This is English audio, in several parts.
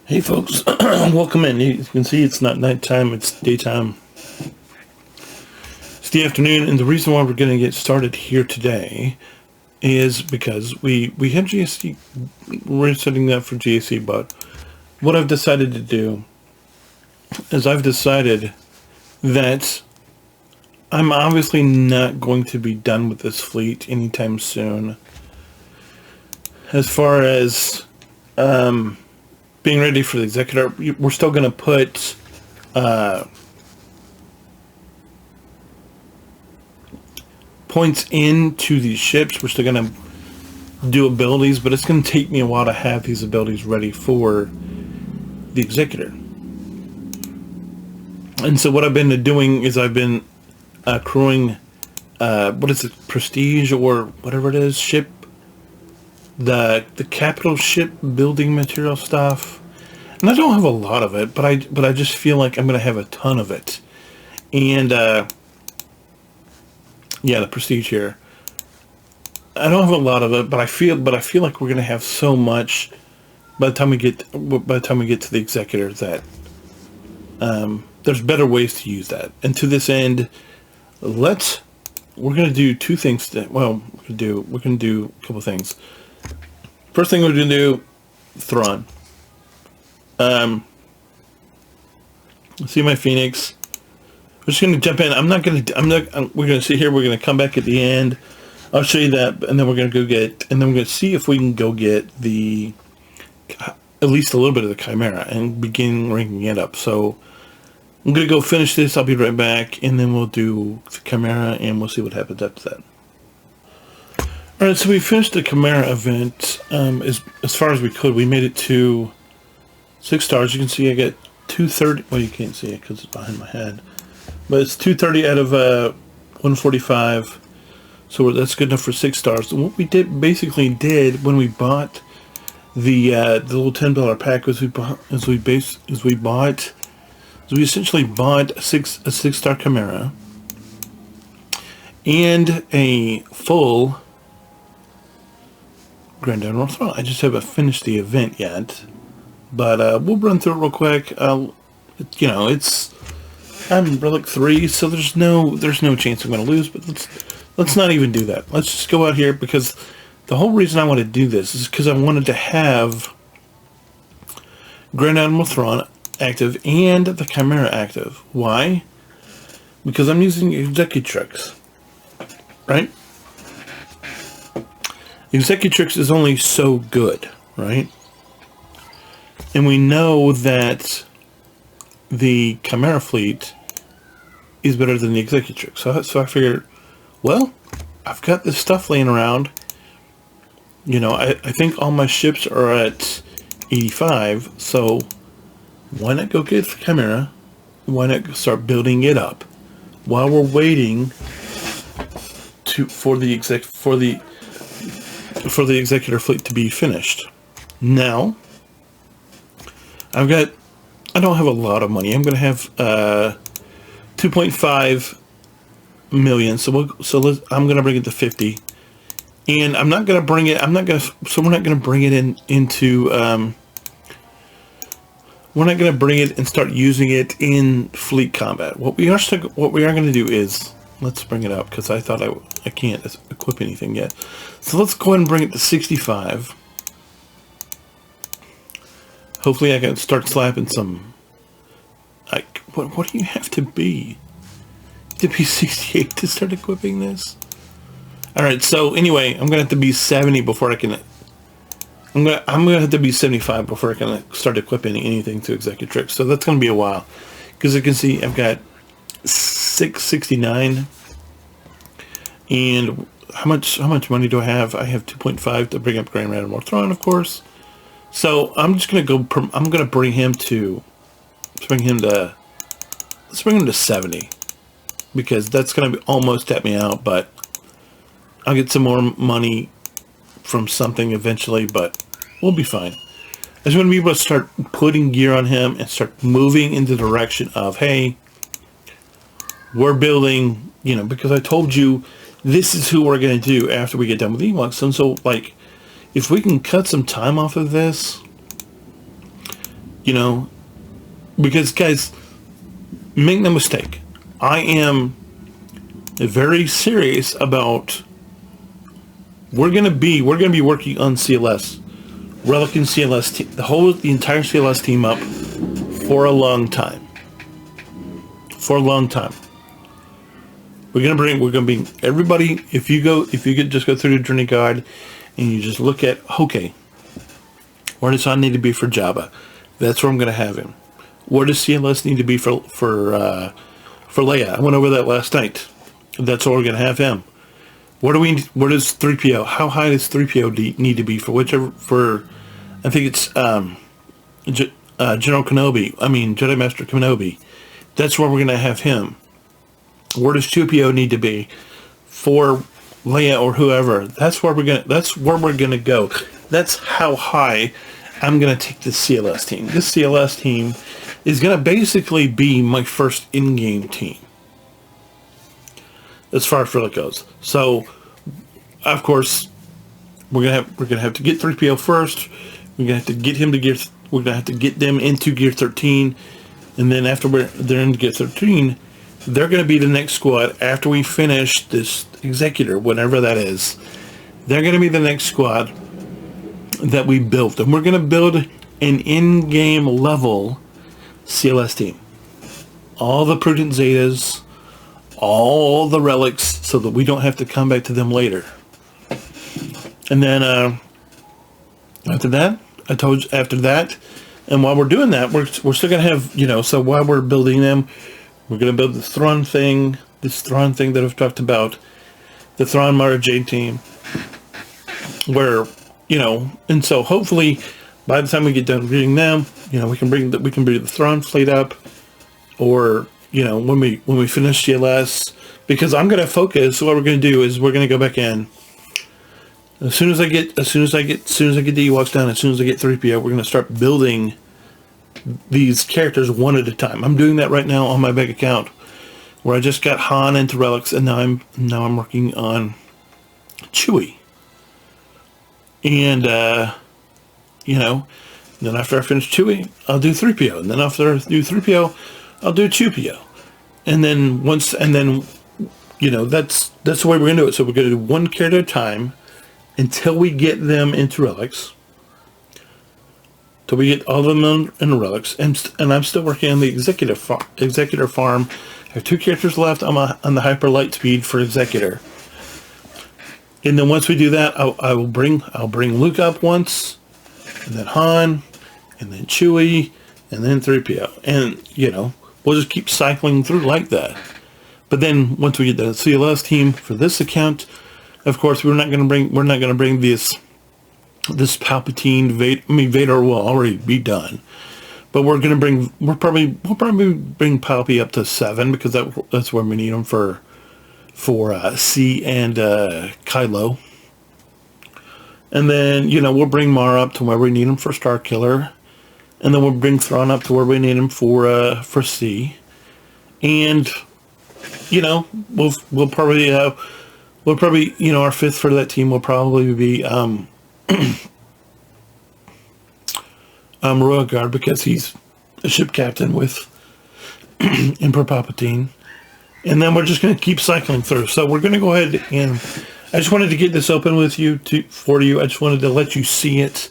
Hey folks, welcome in. You can see it's not nighttime, it's daytime. It's the afternoon, and the reason why we're going to get started here today is because we have GSC, we're setting up for GSC, but what I've decided to do is I've decided that I'm obviously not going to be done with this fleet anytime soon. As far as being ready for the executor, we're still going to put points into these ships. We're still going to do abilities, but it's going to take me a while to have these abilities ready for the executor. And so what I've been doing is I've been crewing what is it, prestige or whatever it is, ship, the capital ship building material stuff. And I don't have a lot of it, but I just feel like I'm going to have a ton of it. And yeah, the prestige here. I don't have a lot of it, but I feel like we're going to have so much by the time we get to the executor that there's better ways to use that. And to this end, we're going to do two things. We're going to do a couple things. First thing we're going to do, Thrawn. See my Phoenix. We're just going to jump in. We're going to sit here. We're going to come back at the end. I'll show you that, and then we're going to we're going to see if we can go get at least a little bit of the Chimera and begin ranking it up. So I'm going to go finish this. I'll be right back, and then we'll do the Chimera, and we'll see what happens after that. Alright, so we finished the Chimera event as far as we could. We made it to 6 stars. You can see I get 230. Well, you can't see it because it's behind my head. But it's 230 out of 145. So that's good enough for 6 stars. And what we basically did when we bought the little $10 pack was we essentially bought a 6-star Chimera and a full Grand Admiral Thrawn. I just haven't finished the event yet, but we'll run through it real quick. I'm Relic 3, so there's no chance I'm going to lose. But let's not even do that. Let's just go out here, because the whole reason I want to do this is because I wanted to have Grand Admiral Thrawn active and the Chimera active. Why? Because I'm using Executrix, right? Executrix is only so good, right? And we know that the Chimera fleet is better than the Executrix. So I figured, well, I've got this stuff laying around. I think all my ships are at 85, so why not go get the Chimera? Why not start building it up while we're waiting for the executor fleet to be finished. Now, I don't have a lot of money. I'm going to have 2.5 million. So I'm going to bring it to 50. And I'm not going to bring it. We're not going to bring it into. We're not going to bring it and start using it in fleet combat. What we are going to do is, let's bring it up, because I thought I can't equip anything yet. So let's go ahead and bring it to 65. Hopefully I can start slapping some. What do you have to be? To be 68 to start equipping this? Alright, so anyway, I'm gonna have to be 70 before I can. I'm gonna have to be 75 before I can start equipping anything to Executrix. So that's gonna be a while, because you can see I've got 669. And how much money do I have? I have 2.5 to bring up Grand Admiral Thrawn, of course. So I'm just gonna go. I'm gonna bring him to. Let's bring him to 70, because that's gonna be almost tap me out. But I'll get some more money from something eventually. But we'll be fine. I just want to be able to start putting gear on him and start moving in the direction of, hey, we're building. Because I told you this is who we're going to do after we get done with Ewoks. And so, if we can cut some time off of this, You know, because guys, make no mistake, I am very serious about we're gonna be working on CLS, Relic and CLS, the entire CLS team up for a long time. For a long time. We're gonna bring everybody. If you could just go through the journey guide and you just look at, okay, where does Han need to be for Jabba? That's where I'm gonna have him. Where does CLS need to be for Leia? I went over that last night. That's where we're gonna have him. Where does 3PO? How high does 3PO need to be for I think it's General Kenobi. I mean Jedi Master Kenobi. That's where we're gonna have him. Where does 2PO need to be for Leia or whoever? That's where we're gonna go. That's how high I'm gonna take the CLS team. This CLS team is gonna basically be my first in-game team, as far as Relic goes. So, of course, we're gonna have to get 3PO first. We're gonna have to get him to gear. We're gonna have to get them into Gear 13, and then after they're in Gear 13, they're gonna be the next squad after we finish this Executor, whatever that is. They're gonna be the next squad that we built, and we're gonna build an in-game level CLS team. All the Prudent Zetas, all the relics, so that we don't have to come back to them later. And then after that, and while we're doing that, we're still gonna have, so while we're building them, we're gonna build this Thrawn thing that I've talked about, the Thrawn Mara Jade team, where and so hopefully by the time we get done reading them, we can bring the Thrawn fleet up, or when we finish CLS, because I'm gonna focus. What we're gonna do is we're gonna go back in as soon as I get the Ewoks down. As soon as I get 3PO, we're gonna start building these characters one at a time. I'm doing that right now on my big account, where I just got Han into relics, and now I'm working on Chewie, and then after I finish Chewie, I'll do 3PO, and then after I do 3PO, I'll do 2PO, and then that's the way we're gonna do it. So we're gonna do one character at a time until we get them into relics, till we get all of them in relics, and I'm still working on the Executor farm. I have 2 characters left. I'm on the hyper light speed for Executor, and then once we do that, I'll bring Luke up once, and then Han, and then Chewie, and then 3PO, and we'll just keep cycling through like that. But then once we get the CLS team for this account, of course we're not going to bring this Palpatine Vader will already be done, but we'll probably bring Palpy up to 7, because that's where we need him for C and Kylo. And then we'll bring Mara up to where we need him for Star Killer, and then we'll bring Thrawn up to where we need him for C, and we'll probably our 5th for that team will probably be Royal Guard, because he's a ship captain with Emperor Palpatine, and then we're just going to keep cycling through. So we're going to go ahead, and I just wanted to get this open with you for you. I just wanted to let you see it,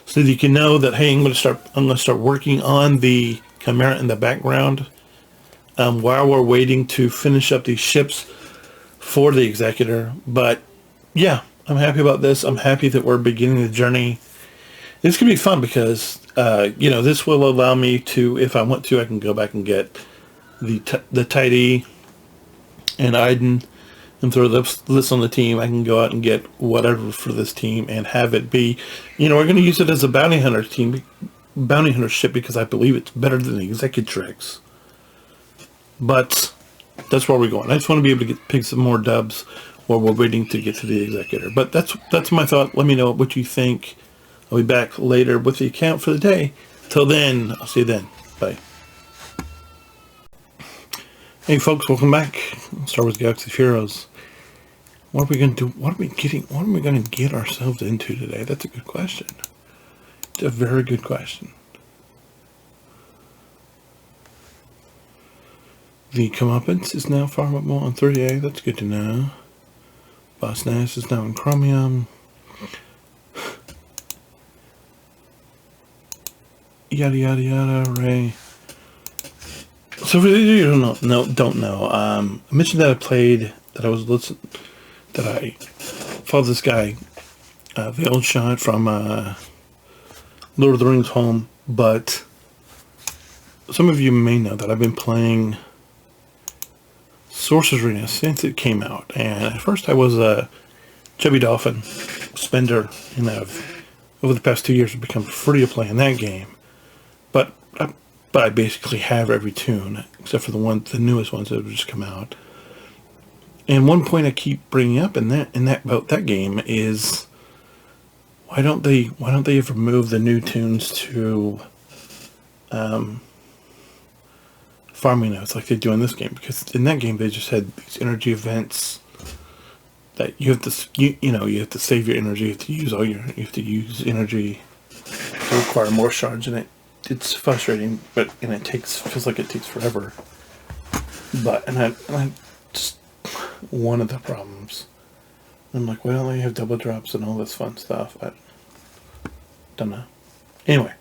so that you can know that, hey, I'm going to start working on the Chimera in the background while we're waiting to finish up these ships for the Executor. But yeah, I'm happy about this. I'm happy that we're beginning the journey. This could be fun, because this will allow me to, if I want to, I can go back and get the Tidy and Iden and throw this on the team. I can go out and get whatever for this team and have it be, we're going to use it as a bounty hunter ship, because I believe it's better than the Executrix. But that's where we're going. I just want to be able to pick some more dubs while we're waiting to get to the Executor. But that's my thought. Let me know what you think. I'll be back later with the account for the day. Till then, I'll see you then. Bye. Hey folks, welcome back. Star Wars Galaxy of Heroes. What are we going to do? What are we going to get ourselves into today? That's a good question. It's a very good question. The comeuppance is now farmable on 3A. That's good to know. Boss Nash is now in Chromium. Yada yada yada. Ray. So for those of you who don't know, I mentioned that I followed this guy, the old shot from Lord of the Rings home, but some of you may know that I've been playing Sorcerer's Arena since it came out, and at first I was a chubby dolphin spender, and over the past 2 years I've become free to play in that game, but I basically have every toon except for the newest ones that have just come out. And one point I keep bringing up about that game is why don't they ever move the new toons to farming nodes like they do in this game? Because in that game they just had these energy events that you have to save your energy, you have to use energy to acquire more shards, and it's frustrating, but feels like it takes forever. But and I just one of the problems. I'm like, why don't they have double drops and all this fun stuff? I don't know. Anyway,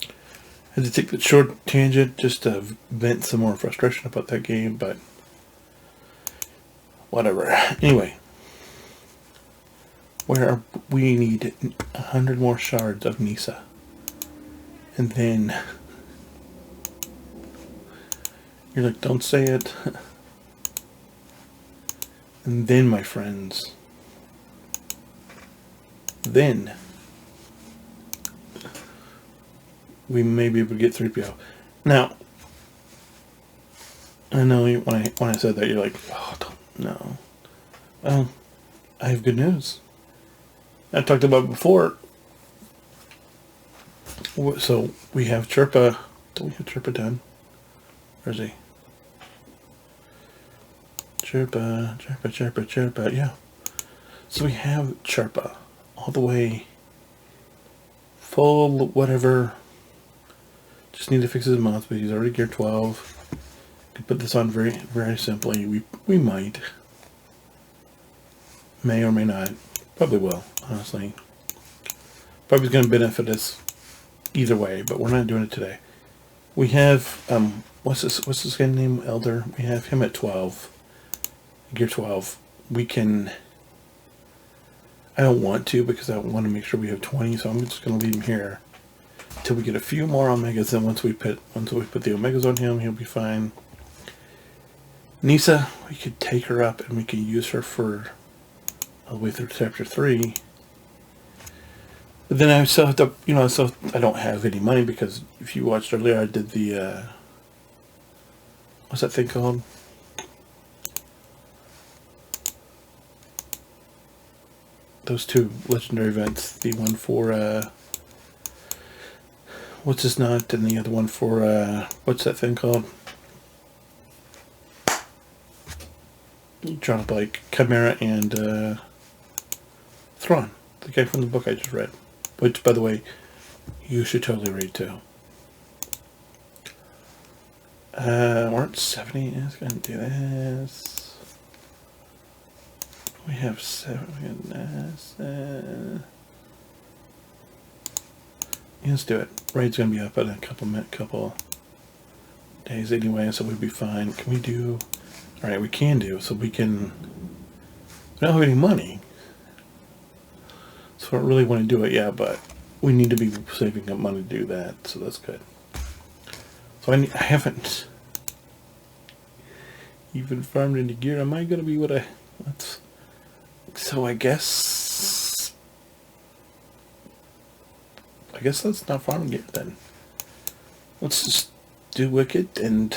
I had to take the short tangent just to vent some more frustration about that game, but whatever. Anyway, we need 100 more shards of Nisa. And then you're like, don't say it. And then, my friends, then we may be able to get 3PO. Now, I know when I said that, you're like, oh, no. Well, I have good news. I talked about it before. So we have Chirpa. Do we have Chirpa done? Where is he? Chirpa. Yeah. So we have Chirpa all the way full, whatever. Just need to fix his mouse, but he's already gear 12. Could put this on very, very simply. We may or may not. Probably will, honestly. Probably going to benefit us either way, but we're not doing it today. We have what's this guy's name? Elder. We have him at 12. Gear 12. We can. I don't want to because I want to make sure we have 20, so I'm just going to leave him here till we get a few more Omegas. Then once we put the Omegas on him, he'll be fine. Nisa, we could take her up and we could use her for all the way through chapter 3. But then I still have to, I don't have any money because if you watched earlier, I did the, what's that thing called? Those two legendary events. The one for, what's his nut, and the other one for, what's that thing called? I'm trying to like Chimera and, Thrawn. The guy from the book I just read. Which, by the way, you should totally read too. Weren't 70 is going to do this. We have 7. We got this. Yeah, let's do it. Raid's going to be up in a couple days anyway, so we'll be fine. Can we do? All right, we can do. So we can. We don't have any money. So I don't really want to do it yet, but we need to be saving up money to do that, so that's good. So I haven't even farmed any gear. Am I going to be what I... So I guess let's not farm gear then. Let's just do Wicked, and,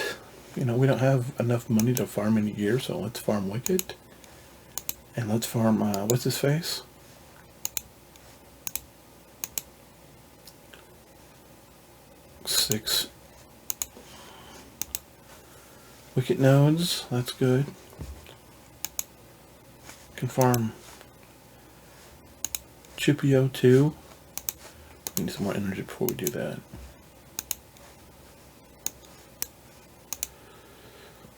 we don't have enough money to farm any gear, so let's farm Wicked. And let's farm, what's his face? Six Wicked nodes, that's good. Can farm Chipio too. We need some more energy before we do that.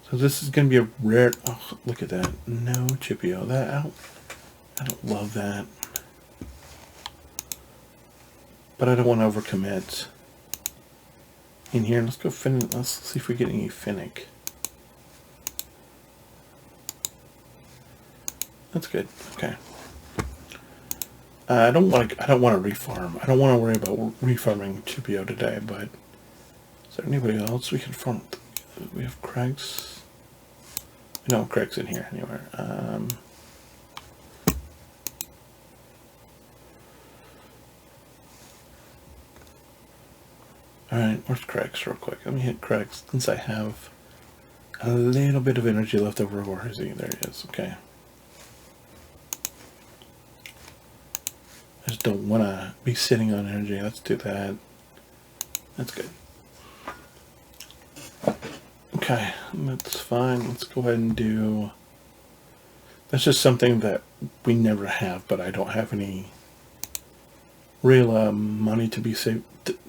So this is going to be a rare... Oh, look at that. No Chippio. I don't love that. But I don't want to overcommit. In here, let's go Finnick. Let's see if we get any Finnick. That's good. Okay. I don't want to refarm. I don't want to worry about refarming Chippio today, but is there anybody else we can farm? We have Craig's. No, Craig's in here anywhere. Alright, where's Craig's real quick? Let me hit Craig's since I have a little bit of energy left over. Where is he? There he is. Okay. I just don't want to be sitting on energy. Let's do that. That's good. Okay, that's fine. Let's go ahead and do... That's just something that we never have, but I don't have any real money to be saved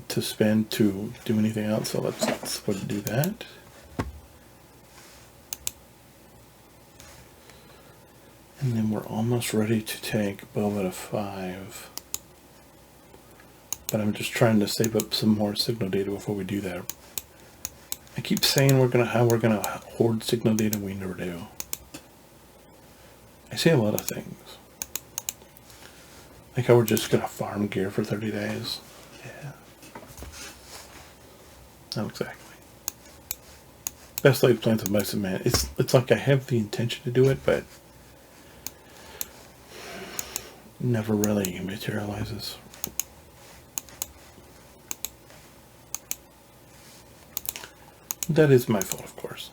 to spend to do anything else. So let's go ahead and do that. And then we're almost ready to take Boba to 5. But I'm just trying to save up some more signal data before we do that. I keep saying how we're gonna hoard signal data, we never do. I say a lot of things. Like how we're just gonna farm gear for 30 days. Yeah. Not exactly. Best laid plans of mice and man. It's like I have the intention to do it, but never really materializes. That is my fault, of course.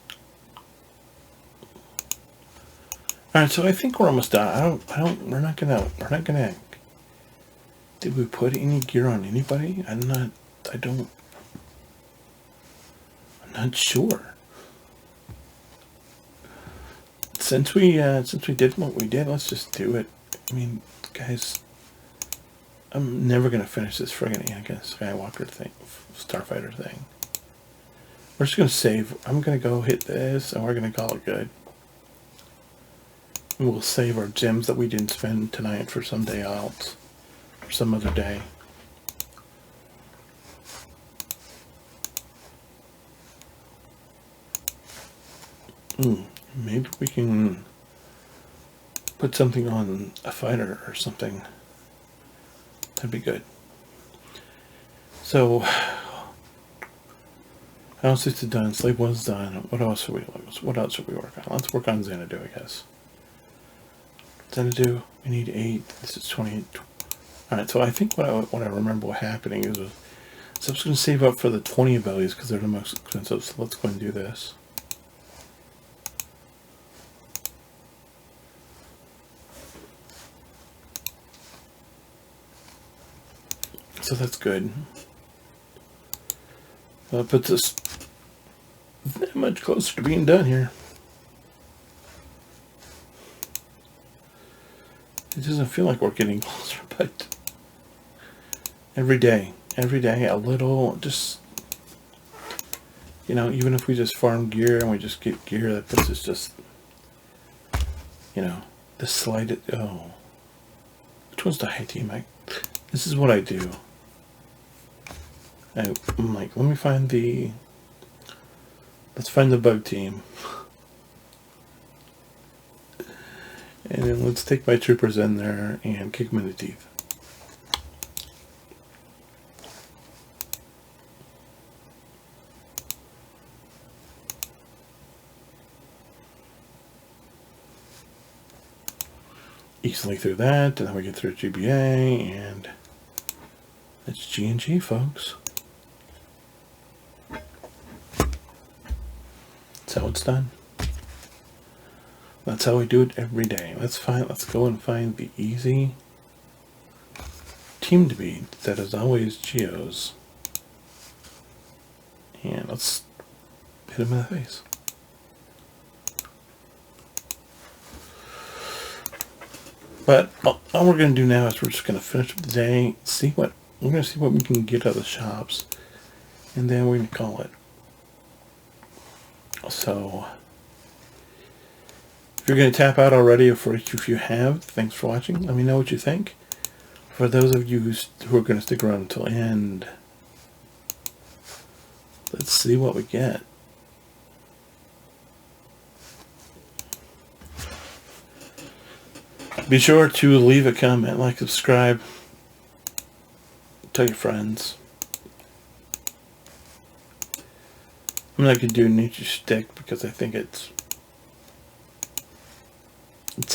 All right, so I think we're almost done. We're not gonna. Did we put any gear on anybody? I'm not sure. Since we did what we did, let's just do it. I mean, guys, I'm never gonna finish this friggin' Anakin Skywalker thing, Starfighter thing. We're just going to save. I'm going to go hit this, and we're going to call it good. And we'll save our gems that we didn't spend tonight for some day else, or some other day. Maybe we can put something on a fighter or something. That'd be good. So... House is done. Slave 1's done. What else should we work on? Let's work on Xanadu, I guess. Xanadu, we need 8. This is 20. Alright, so I think what I remember what happening is... So I'm just going to save up for the 20 abilities because they're the most expensive. So let's go and do this. So that's good. That puts us that much closer to being done here. It doesn't feel like we're getting closer, but every day a little, just, you know, even if we just farm gear and we just get gear, that puts us just, you know, the slighted, oh, which one's the high team? This is what I do. I'm like, let me find let's find the bug team. And then let's take my troopers in there and kick them in the teeth. Easily through that, and then we get through GBA, and it's G&G, folks. That's how it's done. That's how we do it every day. Let's go and find the easy team to beat that is always Geos. And let's hit him in the face. But all we're going to do now is we're just going to finish up the day, we're going to see what we can get out of the shops, and then we're going to call it. So, If you're going to tap out already, or if you have, thanks for watching. Let me know what you think. For those of you who are going to stick around until the end, let's see what we get. Be sure to leave a comment, like, subscribe, tell your friends. I'm not going to do Nature Stick because I think it's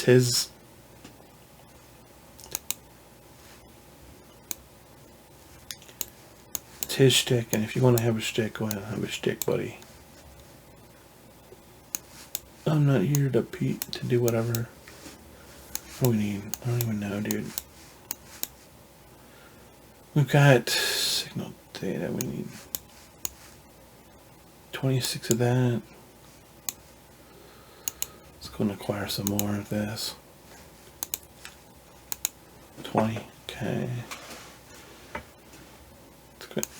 his. It's his shtick, and if you want to have a shtick, go ahead and have a shtick, buddy. I'm not here to do whatever. What do we need? I don't even know, dude. We've got signal data. We need 26 of that. Let's go and acquire some more of this. 20. Okay.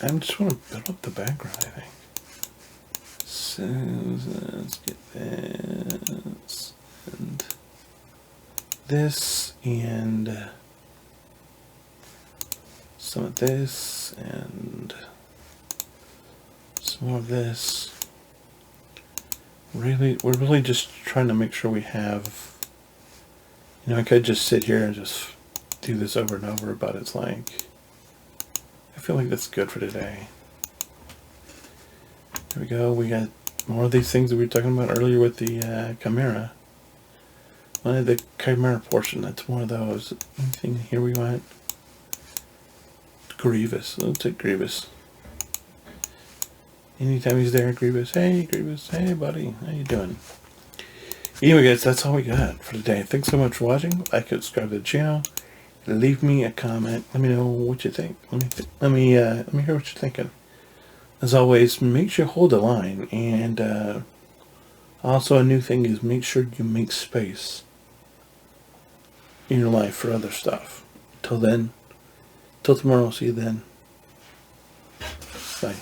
I just want to build up the background, I think. So let's get this and this and some of this and some more of this. We're really just trying to make sure we have, I could just sit here and just do this over and over, but it's like, I feel like that's good for today. There we go. We got more of these things that we were talking about earlier with the Chimera. One of the Chimera portion, that's one of those. Anything here we want? Grievous. Let's take Grievous. Anytime he's there, Grievous. Hey, Grievous. Hey, buddy. How you doing? Anyway, guys, that's all we got for today. Thanks so much for watching. Like and subscribe to the channel. Leave me a comment. Let me know what you think. Let me hear what you're thinking. As always, make sure you hold the line. And also a new thing is make sure you make space in your life for other stuff. Till then, till tomorrow. See you then. Bye.